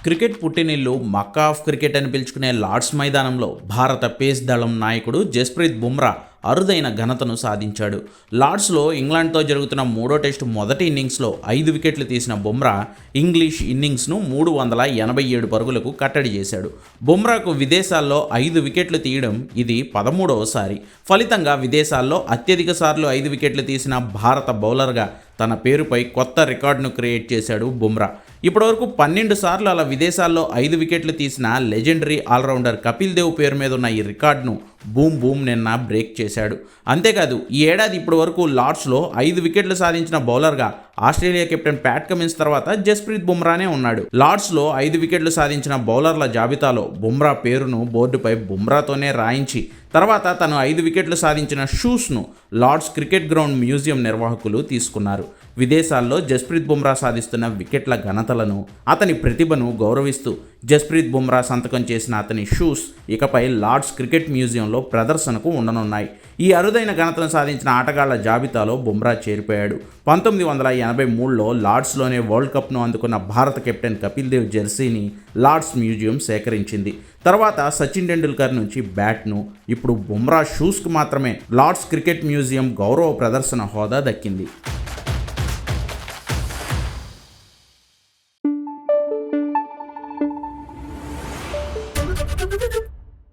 Cricket పుట్టినిల్లు మక్కా of cricket అని పిలుచుకునే లార్డ్స్ మైదానంలో భారత పేస్ దళం నాయకుడు జస్ప్రీత్ బుమ్రా అరుదైన ఘనతను సాధించాడు. లార్డ్స్లో ఇంగ్లాండ్తో జరుగుతున్న మూడో టెస్టు మొదటి ఇన్నింగ్స్లో 5 వికెట్లు తీసిన బుమ్రా ఇంగ్లీష్ ఇన్నింగ్స్ను 387 పరుగులకు కట్టడి చేశాడు. బుమ్రాకు విదేశాల్లో 5 వికెట్లు తీయడం ఇది 13వసారి. ఫలితంగా విదేశాల్లో అత్యధిక సార్లు 5 వికెట్లు తీసిన భారత బౌలర్గా తన పేరుపై కొత్త రికార్డును క్రియేట్ చేశాడు బుమ్రా. ఇప్పటివరకు 12 సార్లు అలా విదేశాల్లో 5 వికెట్లు తీసిన లెజెండరీ ఆల్రౌండర్ కపిల్ దేవ్ పేరు మీద ఉన్న ఈ రికార్డును బూమ్ నిన్న బ్రేక్ చేశాడు. అంతేకాదు ఈ ఏడాది ఇప్పటి వరకు లార్డ్స్లో 5 వికెట్లు సాధించిన బౌలర్గా ఆస్ట్రేలియా కెప్టెన్ ప్యాట్ కమిన్స్ తర్వాత జస్ప్రీత్ బుమ్రానే ఉన్నాడు. లార్డ్స్లో 5 వికెట్లు సాధించిన బౌలర్ల జాబితాలో బుమ్రా పేరును బోర్డుపై బుమ్రాతోనే రాయించి తర్వాత తను 5 వికెట్లు సాధించిన షూస్ను లార్డ్స్ క్రికెట్ గ్రౌండ్ మ్యూజియం నిర్వాహకులు తీసుకున్నారు. విదేశాల్లో జస్ప్రీత్ బుమ్రా సాధిస్తున్న వికెట్ల ఘనతలను, అతని ప్రతిభను గౌరవిస్తూ జస్ప్రీత్ బుమ్రా సంతకం చేసిన అతని షూస్ ఇకపై లార్డ్స్ క్రికెట్ మ్యూజియంలో ప్రదర్శనకు ఉండనున్నాయి. ఈ అరుదైన ఘనతను సాధించిన ఆటగాళ్ల జాబితాలో బుమ్రా చేరిపోయాడు. 1983లో లార్డ్స్లోనే వరల్డ్ కప్ను అందుకున్న భారత కెప్టెన్ కపిల్ దేవ్ జెర్సీని లార్డ్స్ మ్యూజియం సేకరించింది. తర్వాత సచిన్ టెండూల్కర్ నుంచి బ్యాట్ను, ఇప్పుడు బుమ్రా షూస్కు మాత్రమే లార్డ్స్ క్రికెట్ మ్యూజియం గౌరవ ప్రదర్శన హోదా దక్కింది.